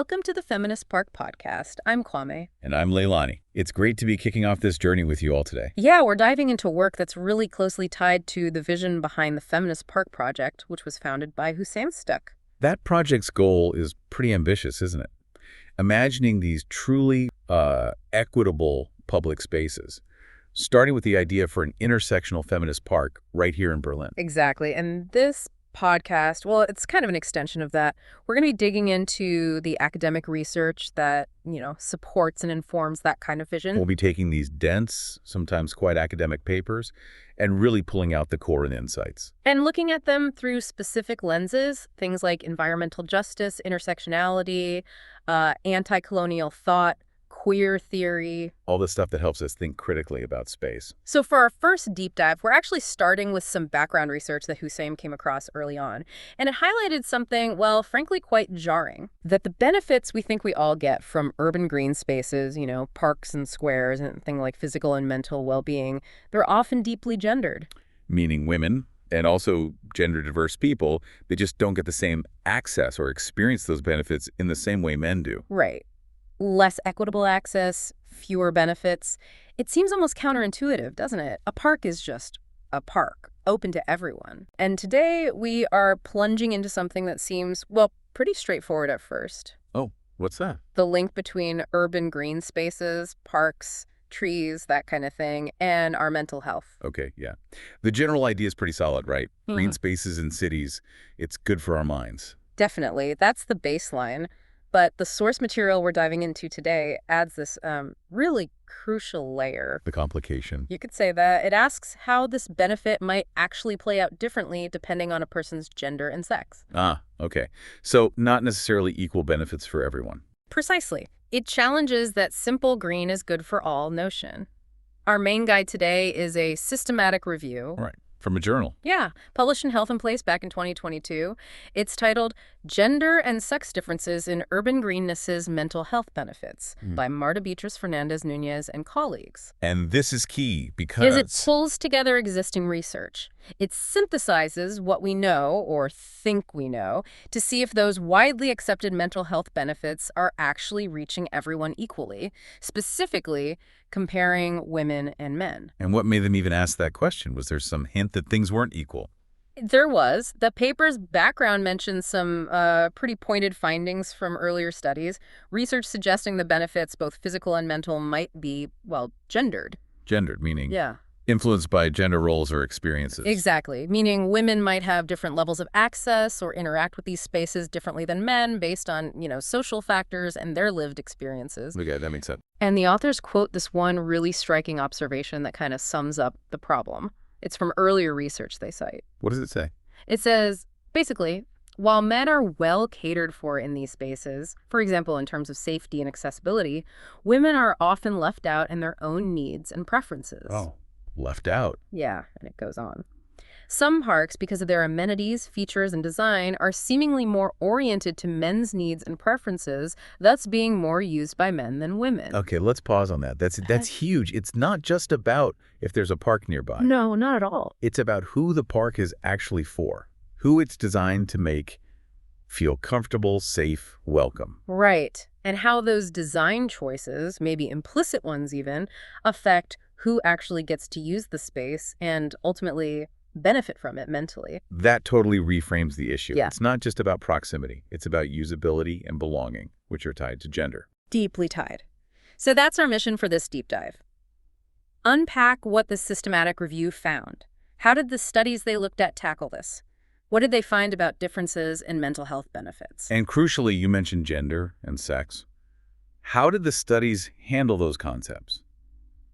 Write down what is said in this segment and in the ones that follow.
Welcome to the Feminist Park podcast. I'm Kwame. And I'm Leilani. It's great to be kicking off this journey with you all today. Yeah, we're diving into work that's really closely tied to the vision behind the Feminist Park project, which was founded by Hussein Stuck. That project's goal is pretty ambitious, isn't it? Imagining these truly equitable public spaces, starting with the idea for an intersectional feminist park right here in Berlin. Exactly. And this podcast, well, it's kind of an extension of that. We're going to be digging into the academic research that, supports and informs that kind of vision. We'll be taking these dense, sometimes quite academic papers and really pulling out the core and insights. And looking at them through specific lenses, things like environmental justice, intersectionality, anti-colonial thought, queer theory. All the stuff that helps us think critically about space. So for our first deep dive, we're actually starting with some background research that Hussein came across early on. And it highlighted something, well, frankly, quite jarring. That the benefits we think we all get from urban green spaces, parks and squares and things like physical and mental well-being, they're often deeply gendered. Meaning women and also gender-diverse people, they just don't get the same access or experience those benefits in the same way men do. Right. Less equitable access, fewer benefits. It seems almost counterintuitive, doesn't it? A park is just a park, open to everyone. And today we are plunging into something that seems, well, pretty straightforward at first. Oh, what's that? The link between urban green spaces, parks, trees, that kind of thing, and our mental health. Okay, yeah. The general idea is pretty solid, right? Green spaces in cities, it's good for our minds. Definitely. That's the baseline. But the source material we're diving into today adds this really crucial layer. The complication. You could say that. It asks how this benefit might actually play out differently depending on a person's gender and sex. Ah, okay. So not necessarily equal benefits for everyone. Precisely. It challenges that simple green is good for all notion. Our main guide today is a systematic review. Right. From a journal. Yeah, published in Health and Place back in 2022. It's titled Gender and Sex Differences in Urban Greenness's Mental Health Benefits by Marta-Beatriz Fernández Núñez and colleagues. And this is key because it pulls together existing research. It synthesizes what we know or think we know to see if those widely accepted mental health benefits are actually reaching everyone equally, specifically comparing women and men. And what made them even ask that question? Was there some hint that things weren't equal? There was. The paper's background mentions some pretty pointed findings from earlier studies, research suggesting the benefits, both physical and mental, might be, well, gendered. Gendered, meaning? Yeah. Influenced by gender roles or experiences. Exactly, meaning women might have different levels of access or interact with these spaces differently than men based on, social factors and their lived experiences. Okay, that makes sense. And the authors quote this one really striking observation that kind of sums up the problem. It's from earlier research they cite. What does it say? It says, basically, while men are well catered for in these spaces, for example, in terms of safety and accessibility, women are often left out in their own needs and preferences. Oh. Left out. Yeah, and it goes on. Some parks, because of their amenities, features, and design, are seemingly more oriented to men's needs and preferences, thus being more used by men than women. Okay, let's pause on that. That's huge. It's not just about if there's a park nearby. No, not at all. It's about who the park is actually for, who it's designed to make feel comfortable, safe, welcome. Right, and how those design choices, maybe implicit ones even, affect who actually gets to use the space and ultimately benefit from it mentally. That totally reframes the issue. Yeah. It's not just about proximity. It's about usability and belonging, which are tied to gender. Deeply tied. So that's our mission for this deep dive. Unpack what the systematic review found. How did the studies they looked at tackle this? What did they find about differences in mental health benefits? And crucially, you mentioned gender and sex. How did the studies handle those concepts?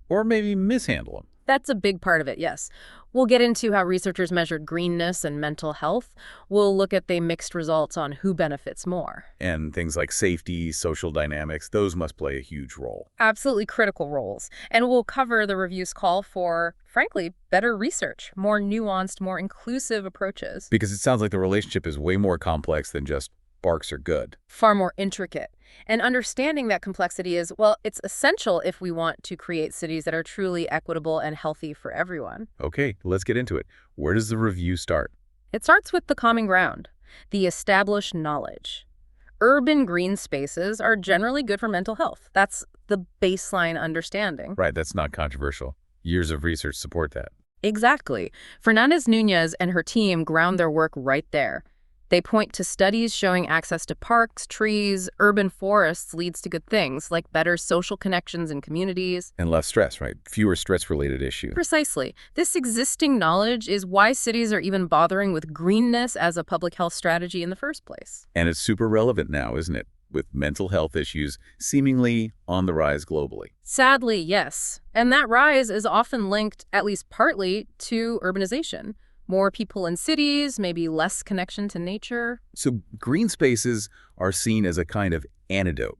Or maybe mishandle them? That's a big part of it, yes. We'll get into how researchers measured greenness and mental health. We'll look at the mixed results on who benefits more. And things like safety, social dynamics, those must play a huge role. Absolutely critical roles. And we'll cover the review's call for, frankly, better research, more nuanced, more inclusive approaches. Because it sounds like the relationship is way more complex than just parks are good. Far more intricate. And understanding that complexity is, well, it's essential if we want to create cities that are truly equitable and healthy for everyone. Okay, let's get into it. Where does the review start? It starts with the common ground, the established knowledge. urban green spaces are generally good for mental health. That's the baseline understanding. Right, that's not controversial. Years of research support that. Exactly. Fernández Núñez and her team ground their work right there. They point to studies showing access to parks, trees, urban forests leads to good things, like better social connections in communities. And less stress, right? Fewer stress-related issues. Precisely. This existing knowledge is why cities are even bothering with greenness as a public health strategy in the first place. And it's super relevant now, isn't it? With mental health issues seemingly on the rise globally. Sadly, yes. And that rise is often linked, at least partly, to urbanization. More people in cities, maybe less connection to nature. So green spaces are seen as a kind of antidote,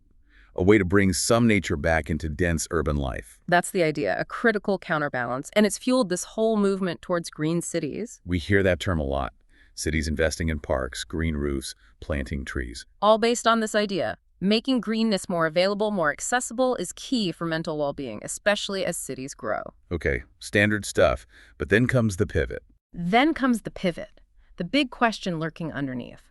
a way to bring some nature back into dense urban life. That's the idea, a critical counterbalance. And it's fueled this whole movement towards green cities. We hear that term a lot. Cities investing in parks, green roofs, planting trees. All based on this idea. Making greenness more available, more accessible is key for mental well-being, especially as cities grow. Okay, standard stuff. But then comes the pivot. Then comes the pivot, the big question lurking underneath.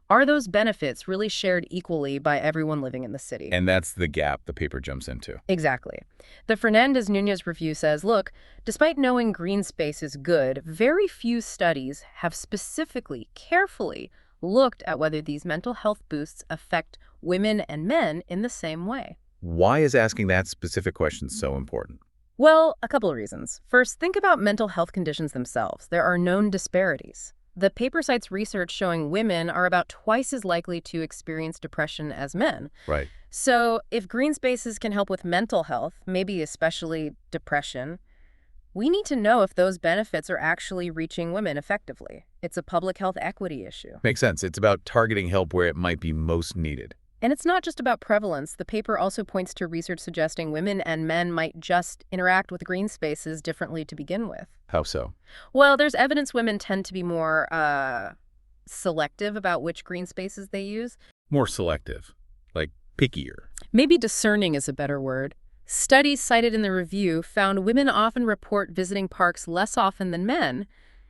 Are those benefits really shared equally by everyone living in the city? And that's the gap the paper jumps into. Exactly. The Fernández Núñez review says, look, despite knowing green space is good, very few studies have specifically, carefully looked at whether these mental health boosts affect women and men in the same way. Why is asking that specific question so important? Well, a couple of reasons. First, think about mental health conditions themselves. There are known disparities. The paper cites research showing women are about twice as likely to experience depression as men. Right. So if green spaces can help with mental health, maybe especially depression, we need to know if those benefits are actually reaching women effectively. It's a public health equity issue. Makes sense. It's about targeting help where it might be most needed. And it's not just about prevalence. The paper also points to research suggesting women and men might just interact with green spaces differently to begin with. How so? Well, there's evidence women tend to be more selective about which green spaces they use. More selective, like pickier. Maybe discerning is a better word. Studies cited in the review found women often report visiting parks less often than men,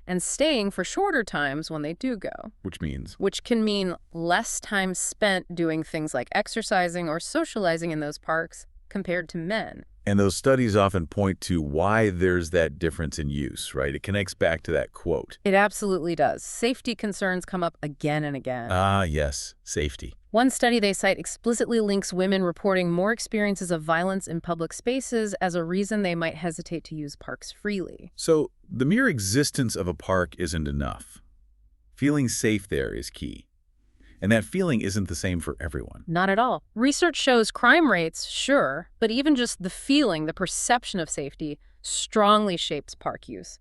and staying for shorter times when they do go. Which means? Which can mean less time spent doing things like exercising or socializing in those parks compared to men. And those studies often point to why there's that difference in use, right? It connects back to that quote. It absolutely does. Safety concerns come up again and again. Ah, yes, safety. One study they cite explicitly links women reporting more experiences of violence in public spaces as a reason they might hesitate to use parks freely. So the mere existence of a park isn't enough. Feeling safe there is key. And that feeling isn't the same for everyone. Not at all. Research shows crime rates, sure, but even just the feeling, the perception of safety, strongly shapes park use.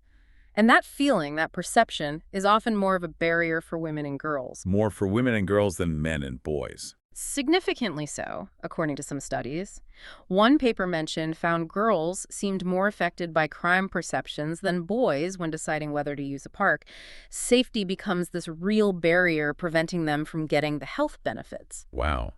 And that feeling, that perception, is often more of a barrier for women and girls. More for women and girls than men and boys. Significantly so, according to some studies. One paper mentioned found girls seemed more affected by crime perceptions than boys when deciding whether to use a park. Safety becomes this real barrier preventing them from getting the health benefits. Wow.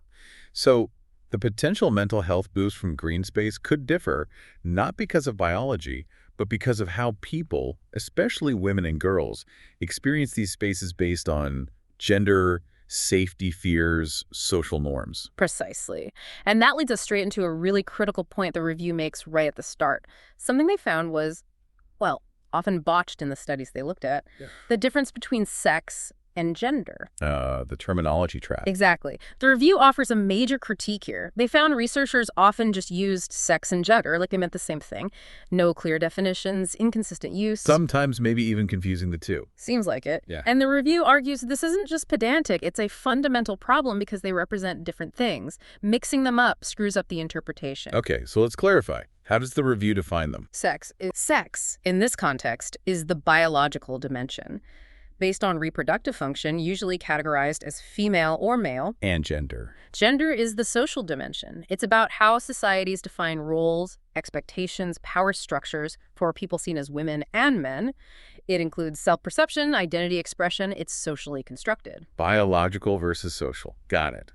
So the potential mental health boost from green space could differ, not because of biology, but because of how people, especially women and girls, experience these spaces based on gender, safety fears, social norms. Precisely. And that leads us straight into a really critical point the review makes right at the start. Something they found was, well, often botched in the studies they looked at, the difference between sex and gender. The terminology trap. Exactly. The review offers a major critique here. They found researchers often just used sex and gender, like they meant the same thing. No clear definitions, inconsistent use. Sometimes maybe even confusing the two. Seems like it. Yeah. And the review argues this isn't just pedantic, it's a fundamental problem because they represent different things. Mixing them up screws up the interpretation. Okay, so let's clarify. How does the review define them? Sex, in this context, is the biological dimension. Based on reproductive function, usually categorized as female or male. And gender. Gender is the social dimension. It's about how societies define roles, expectations, power structures for people seen as women and men. It includes self-perception, identity expression. It's socially constructed. Biological versus social. Got it.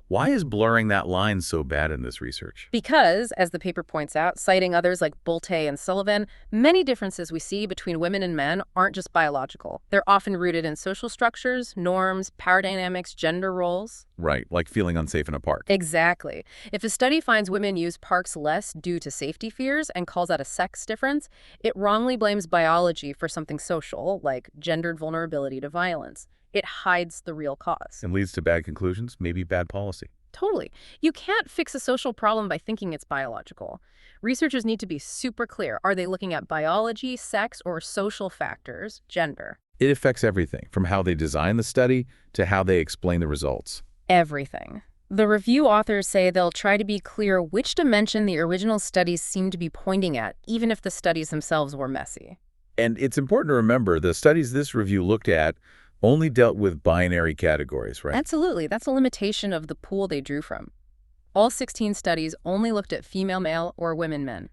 Why is blurring that line so bad in this research? Because, as the paper points out, citing others like Bolte and Sullivan, many differences we see between women and men aren't just biological. They're often rooted in social structures, norms, power dynamics, gender roles. Right, like feeling unsafe in a park. Exactly. If a study finds women use parks less due to safety fears and calls that a sex difference, it wrongly blames biology for something social, like gendered vulnerability to violence. It hides the real cause. And leads to bad conclusions, maybe bad policy. Totally. You can't fix a social problem by thinking it's biological. Researchers need to be super clear. Are they looking at biology, sex, or social factors, gender? It affects everything, from how they design the study to how they explain the results. Everything. The review authors say they'll try to be clear which dimension the original studies seem to be pointing at, even if the studies themselves were messy. And it's important to remember the studies this review looked at only dealt with binary categories, right? Absolutely. That's a limitation of the pool they drew from. All 16 studies only looked at female-male or women-men.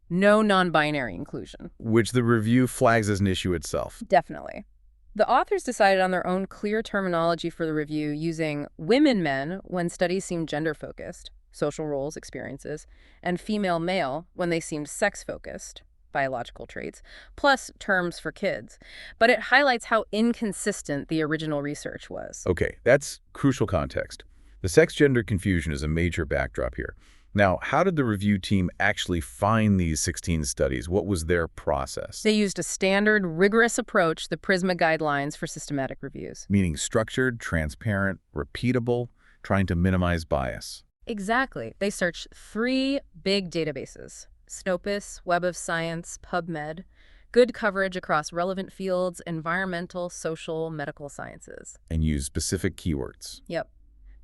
No non-binary inclusion. Which the review flags as an issue itself. Definitely. The authors decided on their own clear terminology for the review using women-men when studies seemed gender-focused, social roles, experiences, and female-male when they seemed sex-focused, biological traits, plus terms for kids. But it highlights how inconsistent the original research was. Okay, that's crucial context. The sex-gender confusion is a major backdrop here. Now, how did the review team actually find these 16 studies? What was their process? They used a standard, rigorous approach, the PRISMA guidelines for systematic reviews. Meaning structured, transparent, repeatable, trying to minimize bias. Exactly. They searched 3 big databases: Snopes, Web of Science, PubMed, good coverage across relevant fields, environmental, social, medical sciences. And use specific keywords. Yep.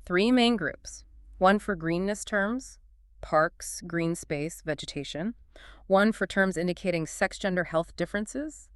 3 main groups. One for greenness terms, parks, green space, vegetation. One for terms indicating sex-gender health differences,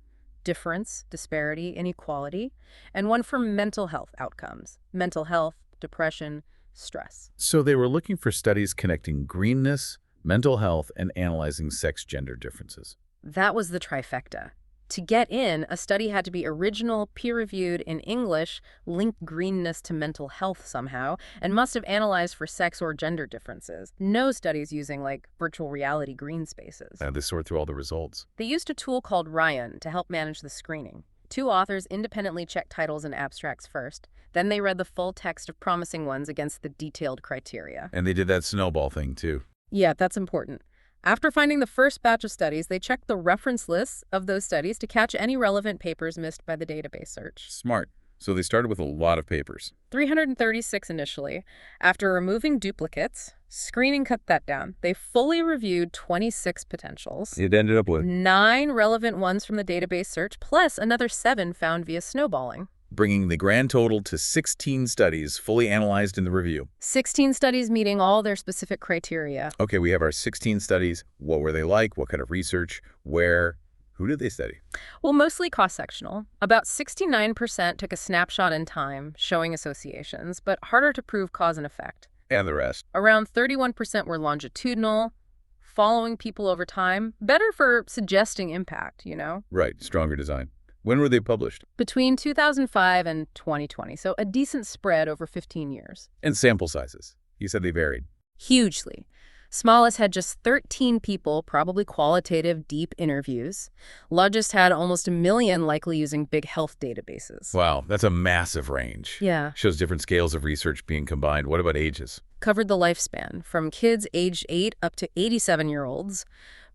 difference, disparity, inequality. And one for mental health outcomes, mental health, depression, stress. So they were looking for studies connecting greenness, mental health, and analyzing sex-gender differences. That was the trifecta. To get in, a study had to be original, peer-reviewed in English, link greenness to mental health somehow, and must have analyzed for sex or gender differences. No studies using, like, virtual reality green spaces. They sort through all the results. They used a tool called Ryan to help manage the screening. 2 authors independently checked titles and abstracts first. Then they read the full text of promising ones against the detailed criteria. And they did that snowball thing, too. Yeah, that's important. After finding the first batch of studies, they checked the reference lists of those studies to catch any relevant papers missed by the database search. Smart. So they started with a lot of papers. 336 initially. After removing duplicates, screening cut that down. They fully reviewed 26 potentials. It ended up with 9 relevant ones from the database search, plus another 7 found via snowballing. bringing the grand total to 16 studies fully analyzed in the review. 16 studies meeting all their specific criteria. Okay, we have our 16 studies. What were they like? What kind of research? Where? Who did they study? Well, mostly cross-sectional. About 69% took a snapshot in time, showing associations, but harder to prove cause and effect. And the rest. Around 31% were longitudinal, following people over time. Better for suggesting impact, you know? Right, stronger design. When were they published? Between 2005 and 2020, so a decent spread over 15 years. And sample sizes. You said they varied. Hugely. Smallest had just 13 people, probably qualitative, deep interviews. Largest had almost 1 million, likely using big health databases. Wow, that's a massive range. Yeah. Shows different scales of research being combined. What about ages? Covered the lifespan, from kids aged 8 up to 87-year-olds.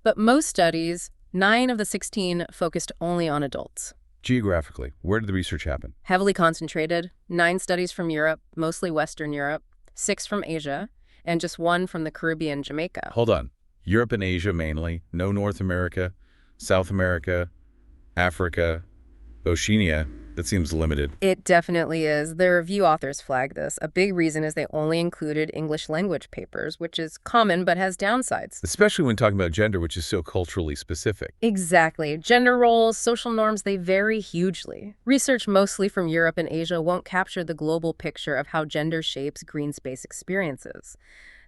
But most studies, 9 of the 16, focused only on adults. Geographically, where did the research happen? Heavily concentrated, 9 studies from Europe, mostly Western Europe, 6 from Asia, and just 1 from the Caribbean, Jamaica. Hold on. Europe and Asia mainly, no North America, South America, Africa, Oceania. That seems limited. It definitely is. The review authors flagged this. A big reason is they only included English language papers, which is common but has downsides. Especially when talking about gender, which is so culturally specific. Exactly. Gender roles, social norms, they vary hugely. Research mostly from Europe and Asia won't capture the global picture of how gender shapes green space experiences.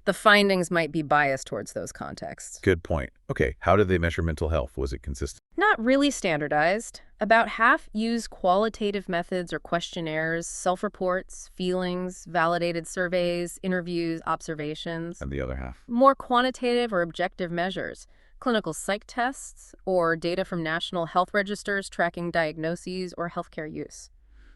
The findings might be biased towards those contexts. Good point. Okay, how did they measure mental health? Was it consistent? Not really standardized. About half use qualitative methods or questionnaires, self-reports, feelings, validated surveys, interviews, observations. And the other half? More quantitative or objective measures, clinical psych tests, or data from national health registers tracking diagnoses or healthcare use.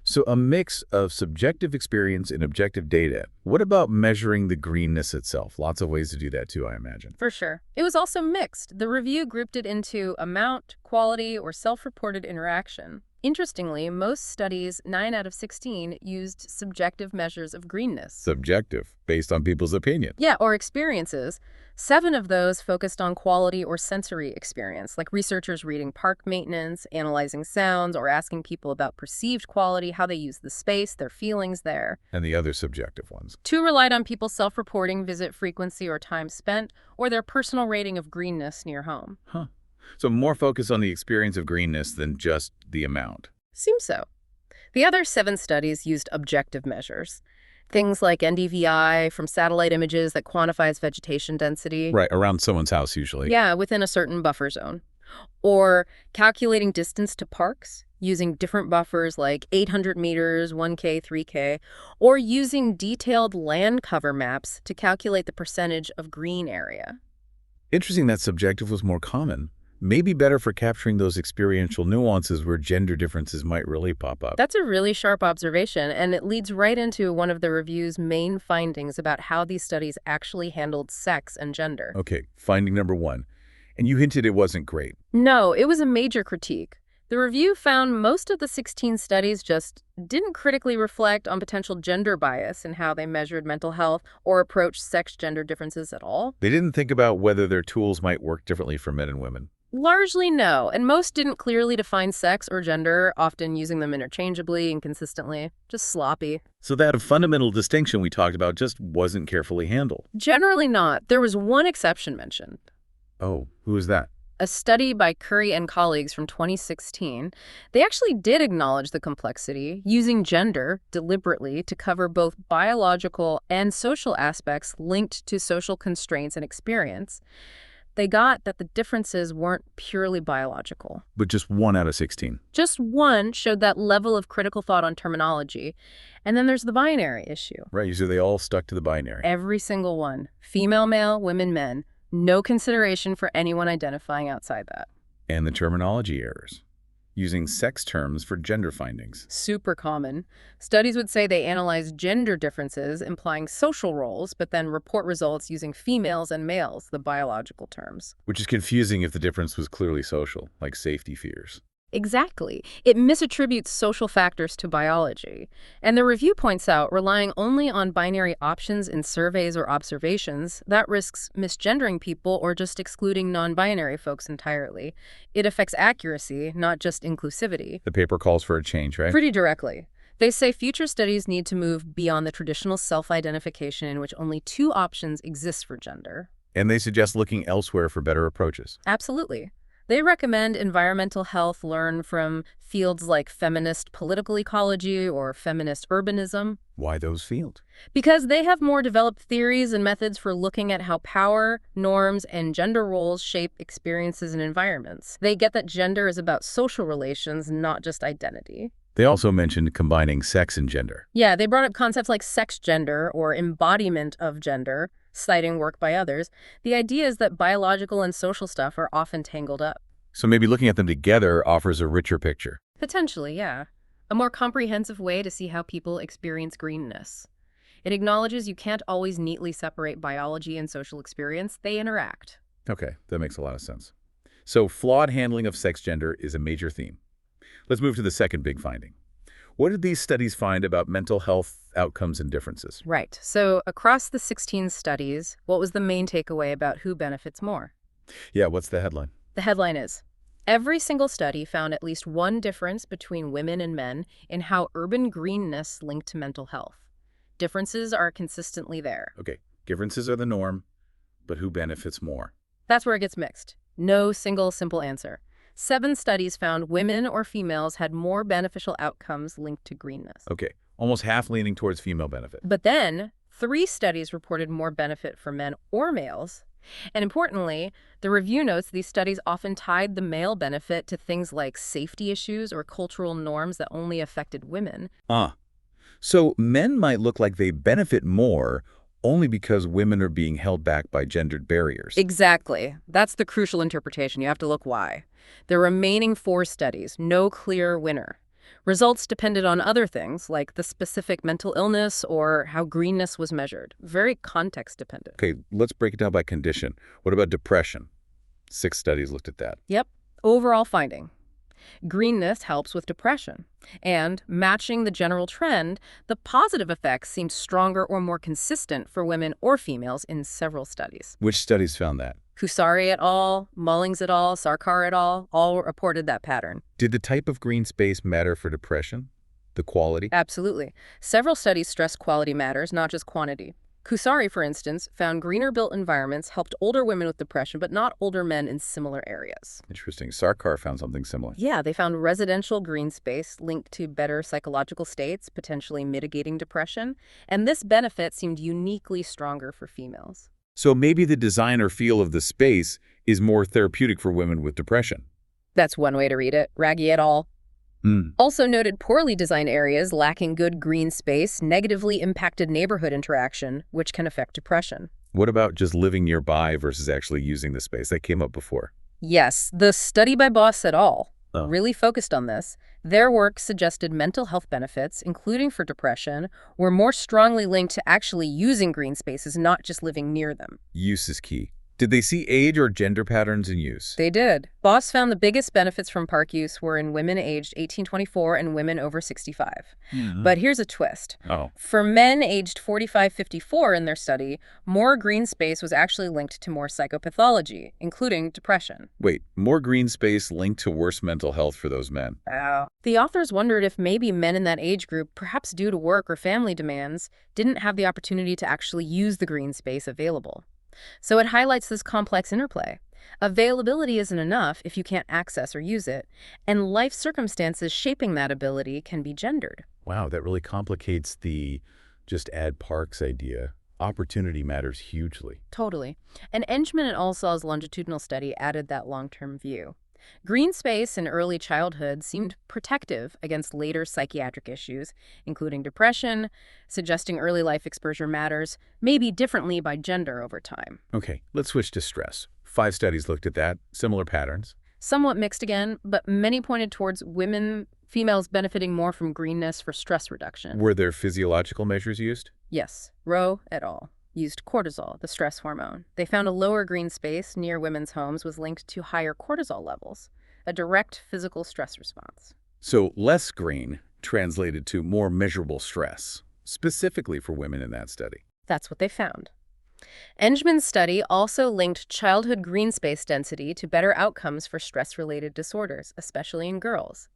So a mix of subjective experience and objective data. What about measuring the greenness itself? Lots of ways to do that too, I imagine. For sure. It was also mixed. The review grouped it into amount, quality, or self-reported interaction. Interestingly, most studies, 9 out of 16, used subjective measures of greenness. Subjective, based on people's opinion. Yeah, or experiences. 7 of those focused on quality or sensory experience, like researchers reading park maintenance, analyzing sounds, or asking people about perceived quality, how they use the space, their feelings there. And the other subjective ones. 2 relied on people's self-reporting, visit frequency or time spent, or their personal rating of greenness near home. Huh. So more focus on the experience of greenness than just the amount. Seems so. The other 7 studies used objective measures. Things like NDVI from satellite images that quantifies vegetation density. Right, around someone's house usually. Yeah, within a certain buffer zone. Or calculating distance to parks using different buffers like 800 meters, 1K, 3K, or using detailed land cover maps to calculate the percentage of green area. Interesting that subjective was more common. Maybe better for capturing those experiential nuances where gender differences might really pop up. That's a really sharp observation, and it leads right into one of the review's main findings about how these studies actually handled sex and gender. Okay, finding number 1. And you hinted it wasn't great. No, it was a major critique. The review found most of the 16 studies just didn't critically reflect on potential gender bias in how they measured mental health or approached sex-gender differences at all. They didn't think about whether their tools might work differently for men and women. Largely no, and most didn't clearly define sex or gender, often using them interchangeably and consistently. Just sloppy. So that fundamental distinction we talked about just wasn't carefully handled. Generally not. There was one exception mentioned. Oh, who was that? A study by Curry and colleagues from 2016, they actually did acknowledge the complexity, using gender deliberately to cover both biological and social aspects linked to social constraints and experience. They got that the differences weren't purely biological. But just 1 out of 16. Just one showed that level of critical thought on terminology. And then there's the binary issue. Right, so they all stuck to the binary. Every single one. Female, male, women, men. No consideration for anyone identifying outside that. And the terminology errors. Using sex terms for gender findings. Super common. Studies would say they analyzed gender differences, implying social roles, but then report results using females and males, the biological terms. Which is confusing if the difference was clearly social, like safety fears. Exactly. It misattributes social factors to biology. And the review points out relying only on binary options in surveys or observations, that risks misgendering people or just excluding non-binary folks entirely. It affects accuracy, not just inclusivity. The paper calls for a change, right? Pretty directly. They say future studies need to move beyond the traditional self-identification in which only 2 options exist for gender. And they suggest looking elsewhere for better approaches. Absolutely. They recommend environmental health learn from fields like feminist political ecology or feminist urbanism. Why those fields? Because they have more developed theories and methods for looking at how power, norms, and gender roles shape experiences and environments. They get that gender is about social relations, not just identity. They also mentioned combining sex and gender. Yeah, they brought up concepts like sex gender or embodiment of gender, citing work by others. The idea is that biological and social stuff are often tangled up. So maybe looking at them together offers a richer picture. Potentially, yeah. A more comprehensive way to see how people experience greenness. It acknowledges you can't always neatly separate biology and social experience. They interact. Okay, that makes a lot of sense. So flawed handling of sex gender is a major theme. Let's move to the second big finding. What did these studies find about mental health outcomes and differences? Right. So across the 16 studies, what was the main takeaway about who benefits more? Yeah, what's the headline? The headline is, every single study found at least one difference between women and men in how urban greenness linked to mental health. Differences are consistently there. Okay, differences are the norm, but who benefits more? That's where it gets mixed. No single simple answer. 7 studies found women or females had more beneficial outcomes linked to greenness. Okay, almost half leaning towards female benefit. But then, 3 studies reported more benefit for men or males. And importantly, the review notes these studies often tied the male benefit to things like safety issues or cultural norms that only affected women. So men might look like they benefit more only because women are being held back by gendered barriers. Exactly. That's the crucial interpretation. You have to look why. The remaining 4 studies, no clear winner. Results depended on other things, like the specific mental illness or how greenness was measured. Very context dependent. Okay, let's break it down by condition. What about depression? 6 studies looked at that. Yep. Overall finding. Greenness helps with depression. And matching the general trend, the positive effects seemed stronger or more consistent for women or females in several studies. Which studies found that? Kusari et al., Mullings et al., Sarkar et al. All reported that pattern. Did the type of green space matter for depression? The quality? Absolutely. Several studies stressed quality matters, not just quantity. Kusari, for instance, found greener-built environments helped older women with depression, but not older men in similar areas. Interesting. Sarkar found something similar. Yeah, they found residential green space linked to better psychological states, potentially mitigating depression, and this benefit seemed uniquely stronger for females. So maybe the design or feel of the space is more therapeutic for women with depression. That's one way to read it. Raggi et al. Also noted poorly designed areas lacking good green space negatively impacted neighborhood interaction, which can affect depression. What about just living nearby versus actually using the space? That came up before. Yes, the study by Boss et al. Really focused on this. Their work suggested mental health benefits, including for depression, were more strongly linked to actually using green spaces, not just living near them. Use is key. Did they see age or gender patterns in use? They did. Boss found the biggest benefits from park use were in women aged 18-24 and women over 65. But here's a twist. For men aged 45-54 in their study, more green space was actually linked to more psychopathology, including depression. Wait, more green space linked to worse mental health for those men. The authors wondered if maybe men in that age group, perhaps due to work or family demands, didn't have the opportunity to actually use the green space available. So it highlights this complex interplay. Availability isn't enough if you can't access or use it, and life circumstances shaping that ability can be gendered. Wow, that really complicates the just add parks idea. Opportunity matters hugely. Totally. And Engman et al.'s longitudinal study added that long-term view. Green space in early childhood seemed protective against later psychiatric issues, including depression, suggesting early life exposure matters, maybe differently by gender over time. Okay, let's switch to stress. 5 studies looked at that, similar patterns. Somewhat mixed again, but many pointed towards females benefiting more from greenness for stress reduction. Were there physiological measures used? Yes, Rowe et al. Used cortisol, the stress hormone. They found a lower green space near women's homes was linked to higher cortisol levels, a direct physical stress response. So less green translated to more measurable stress, specifically for women in that study. That's what they found. Engman's study also linked childhood green space density to better outcomes for stress-related disorders, especially in girls.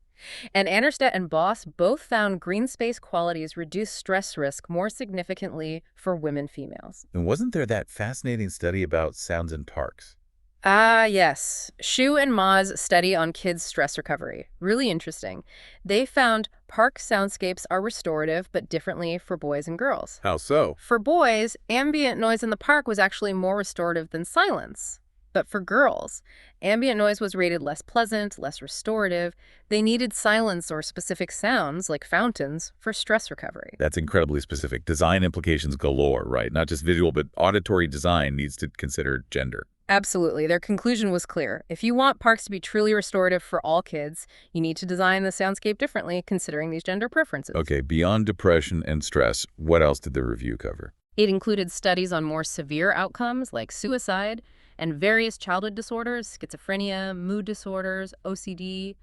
And Anderstedt and Boss both found green space qualities reduce stress risk more significantly for females. And wasn't there that fascinating study about sounds in parks? Yes. Shu and Ma's study on kids' stress recovery. Really interesting. They found park soundscapes are restorative, but differently for boys and girls. How so? For boys, ambient noise in the park was actually more restorative than silence. But for girls, ambient noise was rated less pleasant, less restorative. They needed silence or specific sounds, like fountains, for stress recovery. That's incredibly specific. Design implications galore, right? Not just visual, but auditory design needs to consider gender. Absolutely. Their conclusion was clear. If you want parks to be truly restorative for all kids, you need to design the soundscape differently, considering these gender preferences. Okay, beyond depression and stress, what else did the review cover? It included studies on more severe outcomes, like suicide, and various childhood disorders, schizophrenia, mood disorders, OCD,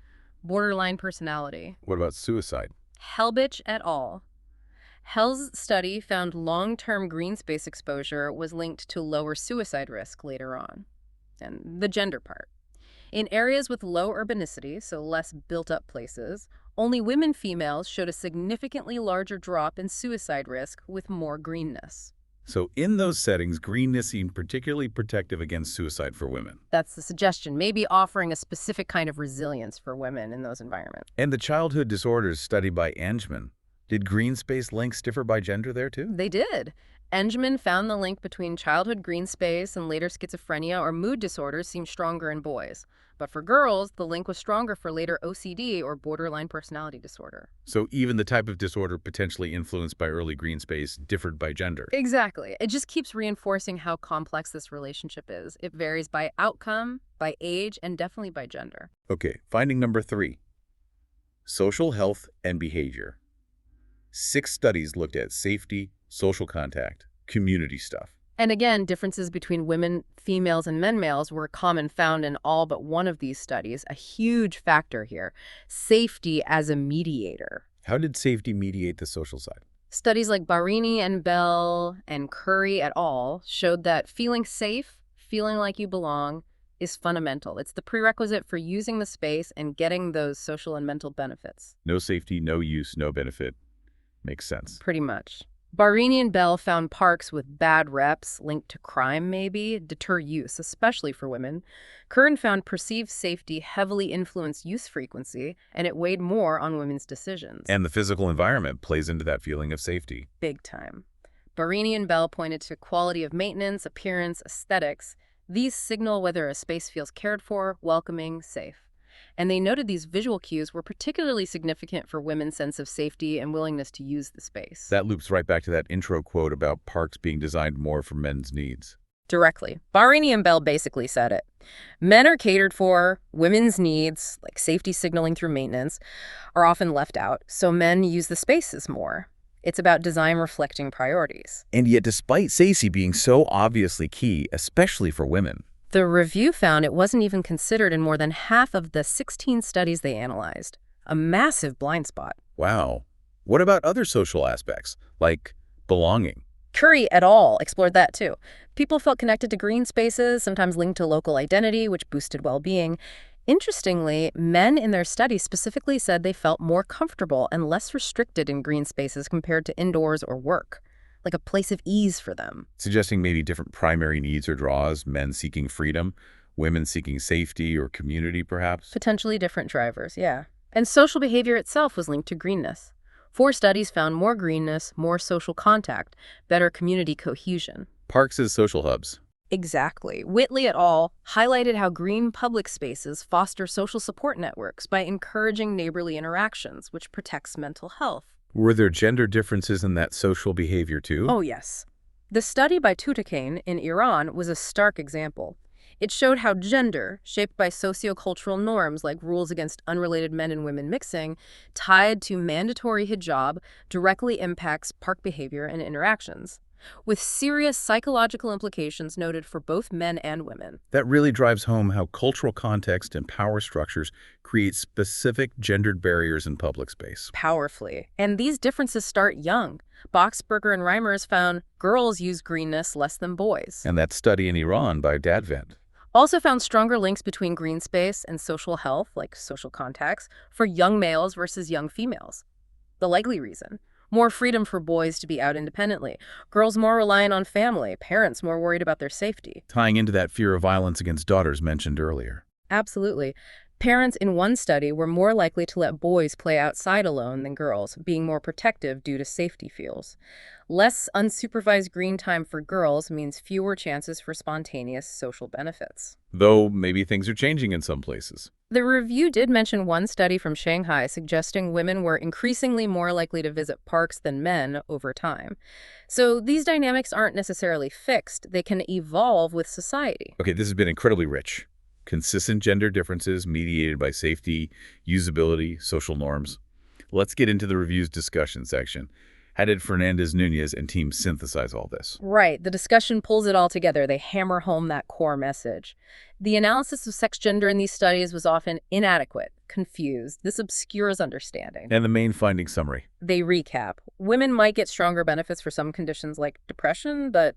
borderline personality. What about suicide? Helbich et al. Hell's study found long-term green space exposure was linked to lower suicide risk later on. And the gender part. In areas with low urbanicity, so less built-up places, only females showed a significantly larger drop in suicide risk with more greenness. So in those settings, greenness seemed particularly protective against suicide for women. That's the suggestion, maybe offering a specific kind of resilience for women in those environments. And the childhood disorders studied by Engman, did green space links differ by gender there too? They did. Engelman found the link between childhood green space and later schizophrenia or mood disorders seemed stronger in boys. But for girls, the link was stronger for later OCD or borderline personality disorder. So even the type of disorder potentially influenced by early green space differed by gender. Exactly. It just keeps reinforcing how complex this relationship is. It varies by outcome, by age, and definitely by gender. Okay, finding number 3. Social health and behavior. 6 studies looked at safety, social contact, community stuff. And again, differences between women, females, and men males were common found in all but one of these studies, a huge factor here. Safety as a mediator. How did safety mediate the social side? Studies like Barini and Bell and Curry et al. Showed that feeling safe, feeling like you belong, is fundamental. It's the prerequisite for using the space and getting those social and mental benefits. No safety, no use, no benefit. Makes sense. Pretty much. Barini and Bell found parks with bad reps, linked to crime maybe, deter use, especially for women. Curran found perceived safety heavily influenced use frequency, and it weighed more on women's decisions. And the physical environment plays into that feeling of safety. Big time. Barini and Bell pointed to quality of maintenance, appearance, aesthetics. These signal whether a space feels cared for, welcoming, safe. And they noted these visual cues were particularly significant for women's sense of safety and willingness to use the space. That loops right back to that intro quote about parks being designed more for men's needs. Directly. Barini and Bell basically said it. Men are catered for, women's needs, like safety signaling through maintenance, are often left out, so men use the spaces more. It's about design reflecting priorities. And yet, despite safety being so obviously key, especially for women, the review found it wasn't even considered in more than half of the 16 studies they analyzed. A massive blind spot. wow. What about other social aspects, like belonging? Curry et al. Explored that too. People felt connected to green spaces, sometimes linked to local identity, which boosted well-being. Interestingly, men in their study specifically said they felt more comfortable and less restricted in green spaces compared to indoors or work, like a place of ease for them. Suggesting maybe different primary needs or draws, men seeking freedom, women seeking safety or community, perhaps? Potentially different drivers, yeah. And social behavior itself was linked to greenness. 4 studies found more greenness, more social contact, better community cohesion. Parks as social hubs. Exactly. Whitley et al. Highlighted how green public spaces foster social support networks by encouraging neighborly interactions, which protects mental health. Were there gender differences in that social behavior too? Oh, yes. The study by Tutakane in Iran was a stark example. It showed how gender, shaped by sociocultural norms like rules against unrelated men and women mixing, tied to mandatory hijab, directly impacts park behavior and interactions, with serious psychological implications noted for both men and women. That really drives home how cultural context and power structures create specific gendered barriers in public space. Powerfully. And these differences start young. Boxberger and Reimers found girls use greenness less than boys. And that study in Iran by Dadvent Also found stronger links between green space and social health, like social contacts, for young males versus young females. The likely reason: more freedom for boys to be out independently, girls more reliant on family, parents more worried about their safety. tying into that fear of violence against daughters mentioned earlier. Absolutely. Parents in one study were more likely to let boys play outside alone than girls, being more protective due to safety feels. Less unsupervised green time for girls means fewer chances for spontaneous social benefits. Though maybe things are changing in some places. The review did mention one study from Shanghai suggesting women were increasingly more likely to visit parks than men over time. So these dynamics aren't necessarily fixed. They can evolve with society. Okay, this has been incredibly rich. Consistent gender differences mediated by safety, usability, social norms. Let's get into the review's discussion section. How did Fernández Núñez and team synthesize all this? Right. The discussion pulls it all together. They hammer home that core message. The analysis of sex gender in these studies was often inadequate, confused. This obscures understanding. And the main finding summary. They recap. Women might get stronger benefits for some conditions like depression, but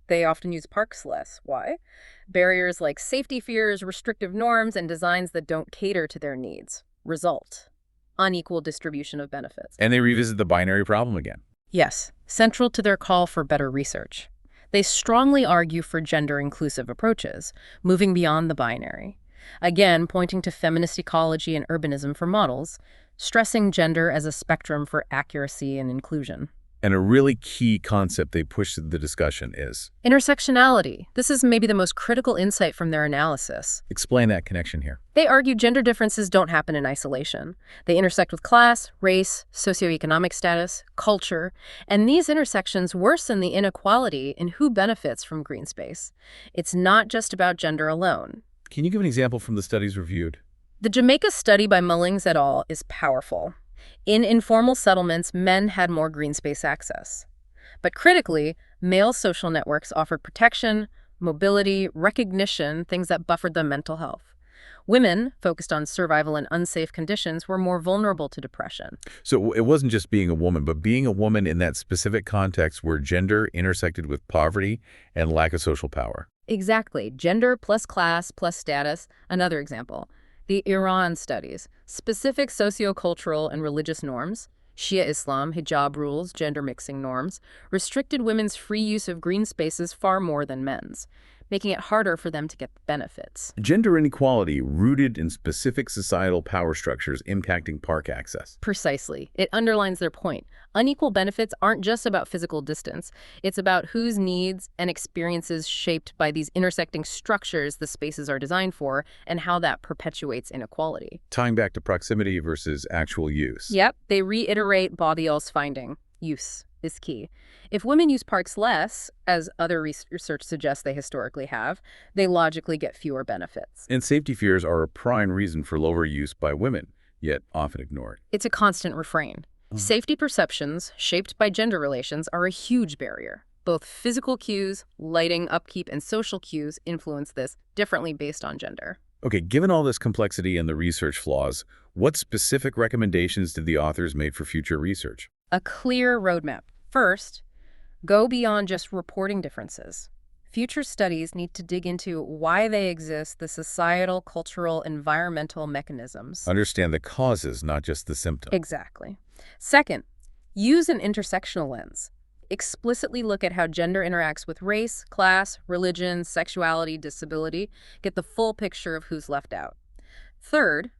they often use parks less. Why? Barriers like safety fears, restrictive norms, and designs that don't cater to their needs. Result: unequal distribution of benefits. And they revisit the binary problem again. Yes, central to their call for better research. They strongly argue for gender-inclusive approaches, moving beyond the binary. Again, pointing to feminist ecology and urbanism for models, stressing gender as a spectrum for accuracy and inclusion. And a really key concept they push in the discussion is... intersectionality. This is maybe the most critical insight from their analysis. Explain that connection here. They argue gender differences don't happen in isolation. They intersect with class, race, socioeconomic status, culture, and these intersections worsen the inequality in who benefits from green space. It's not just about gender alone. Can you give an example from the studies reviewed? The Jamaica study by Mullings et al. Is powerful. In informal settlements, men had more green space access. But critically, male social networks offered protection, mobility, recognition, things that buffered their mental health. Women, focused on survival in unsafe conditions, were more vulnerable to depression. So it wasn't just being a woman, but being a woman in that specific context where gender intersected with poverty and lack of social power. Exactly. Gender plus class plus status. Another example. The Iran studies, specific sociocultural and religious norms, Shia Islam, hijab rules, gender mixing norms, restricted women's free use of green spaces far more than men's, making it harder for them to get the benefits. Gender inequality rooted in specific societal power structures impacting park access. Precisely. It underlines their point. Unequal benefits aren't just about physical distance. It's about whose needs and experiences shaped by these intersecting structures the spaces are designed for and how that perpetuates inequality. Tying back to proximity versus actual use. Yep. They reiterate Baudiol's finding. Use is key. If women use parks less, as other research suggests they historically have, they logically get fewer benefits. And safety fears are a prime reason for lower use by women, yet often ignored. It's a constant refrain. Safety perceptions, shaped by gender relations, are a huge barrier. Both physical cues, lighting, upkeep, and social cues influence this differently based on gender. Okay, given all this complexity and the research flaws, what specific recommendations did the authors make for future research? A clear roadmap. First, go beyond just reporting differences. Future studies need to dig into why they exist, the societal, cultural, environmental mechanisms. Understand the causes, not just the symptoms. Exactly. Second, use an intersectional lens. Explicitly look at how gender interacts with race, class, religion, sexuality, disability. Get the full picture of who's left out. Third,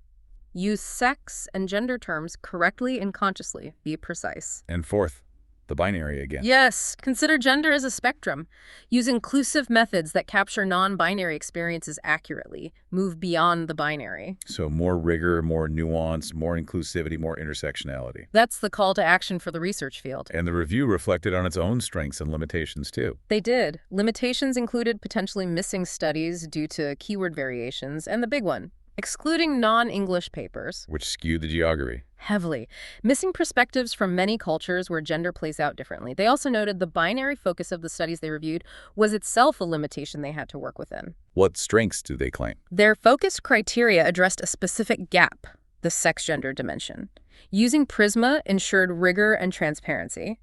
use sex and gender terms correctly and consciously. Be precise. And fourth, the binary again. Yes, consider gender as a spectrum. Use inclusive methods that capture non-binary experiences accurately. Move beyond the binary. So more rigor, more nuance, more inclusivity, more intersectionality. That's the call to action for the research field. And the review reflected on its own strengths and limitations, too. They did. Limitations included potentially missing studies due to keyword variations, and the big one, excluding non-English papers. Which skewed the geography. Heavily. Missing perspectives from many cultures where gender plays out differently. They also noted the binary focus of the studies they reviewed was itself a limitation they had to work within. What strengths do they claim? Their focused criteria addressed a specific gap, the sex-gender dimension. Using Prisma ensured rigor and transparency.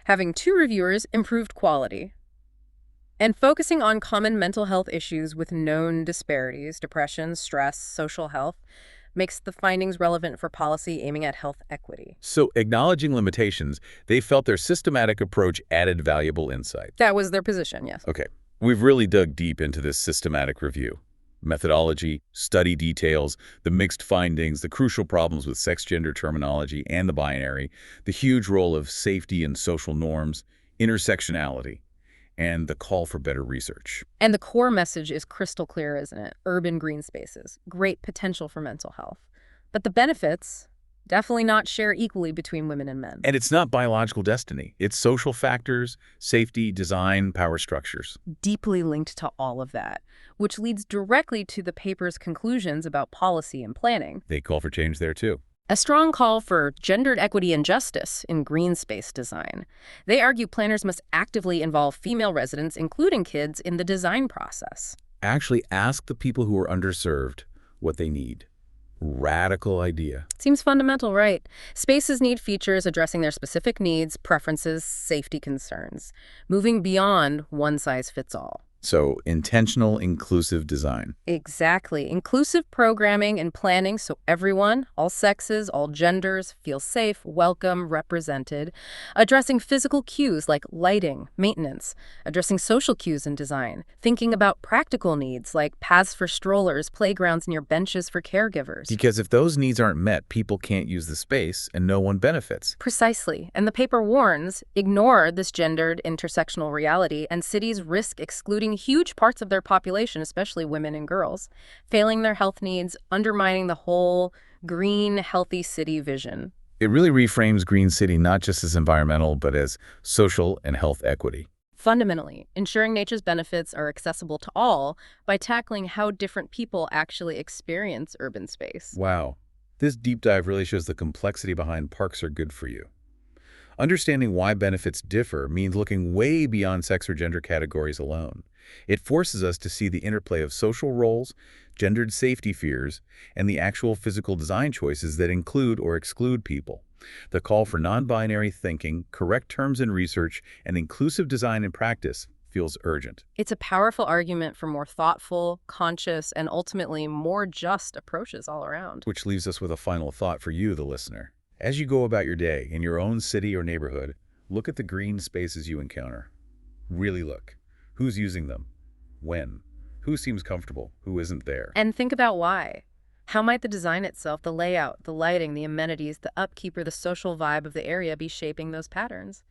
Having 2 reviewers improved quality. And focusing on common mental health issues with known disparities, depression, stress, social health, makes the findings relevant for policy aiming at health equity. So, acknowledging limitations, they felt their systematic approach added valuable insight. That was their position, yes. Okay, we've really dug deep into this systematic review. Methodology, study details, the mixed findings, the crucial problems with sex-gender terminology and the binary, the huge role of safety and social norms, intersectionality, and the call for better research. And the core message is crystal clear, isn't it? Urban green spaces, great potential for mental health. But the benefits definitely not share equally between women and men. And it's not biological destiny. It's social factors, safety, design, power structures. Deeply linked to all of that, which leads directly to the paper's conclusions about policy and planning. They call for change there, too. A strong call for gendered equity and justice in green space design. They argue planners must actively involve female residents, including kids, in the design process. Actually ask the people who are underserved what they need. Radical idea. Seems fundamental, right? Spaces need features addressing their specific needs, preferences, safety concerns, moving beyond one size fits all. So, intentional, inclusive design. Exactly. Inclusive programming and planning so everyone, all sexes, all genders, feel safe, welcome, represented. Addressing physical cues like lighting, maintenance. Addressing social cues in design. Thinking about practical needs like paths for strollers, playgrounds near benches for caregivers. Because if those needs aren't met, people can't use the space and no one benefits. Precisely. And the paper warns, ignore this gendered intersectional reality and cities risk excluding huge parts of their population, especially women and girls, failing their health needs, undermining the whole green, healthy city vision. It really reframes Green City not just as environmental, but as social and health equity. Fundamentally, ensuring nature's benefits are accessible to all by tackling how different people actually experience urban space. Wow. This deep dive really shows the complexity behind parks are good for you. Understanding why benefits differ means looking way beyond sex or gender categories alone. It forces us to see the interplay of social roles, gendered safety fears, and the actual physical design choices that include or exclude people. The call for non-binary thinking, correct terms in research, and inclusive design in practice feels urgent. It's a powerful argument for more thoughtful, conscious, and ultimately more just approaches all around. Which leaves us with a final thought for you, the listener. As you go about your day in your own city or neighborhood, look at the green spaces you encounter. Really look. Who's using them? When? Who seems comfortable? Who isn't there? And think about why. How might the design itself, the layout, the lighting, the amenities, the upkeep, or the social vibe of the area be shaping those patterns?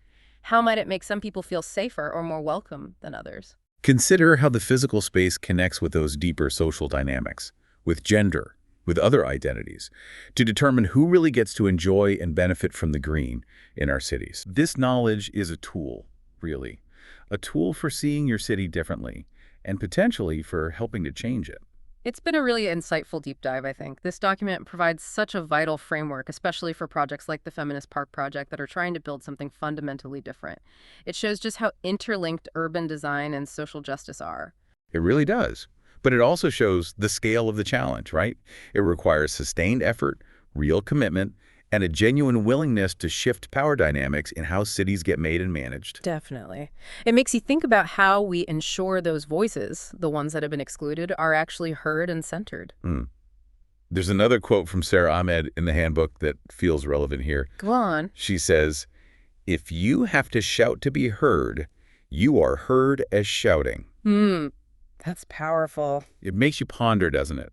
How might it make some people feel safer or more welcome than others? Consider how the physical space connects with those deeper social dynamics, with gender, with other identities, to determine who really gets to enjoy and benefit from the green in our cities. This knowledge is a tool, really. A tool for seeing your city differently, and potentially for helping to change it. It's been a really insightful deep dive, I think. This document provides such a vital framework, especially for projects like the Feminist Park project that are trying to build something fundamentally different. It shows just how interlinked urban design and social justice are. It really does. But it also shows the scale of the challenge, right? It requires sustained effort, real commitment, and a genuine willingness to shift power dynamics in how cities get made and managed. Definitely. It makes you think about how we ensure those voices, the ones that have been excluded, are actually heard and centered. There's another quote from Sarah Ahmed in the handbook that feels relevant here. Go on. She says, "If you have to shout to be heard, you are heard as shouting." That's powerful. It makes you ponder, doesn't it?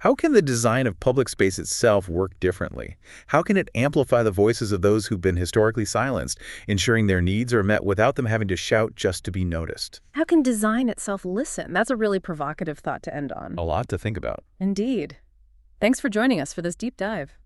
How can the design of public space itself work differently? How can it amplify the voices of those who've been historically silenced, ensuring their needs are met without them having to shout just to be noticed? How can design itself listen? That's a really provocative thought to end on. A lot to think about. Indeed. Thanks for joining us for this deep dive.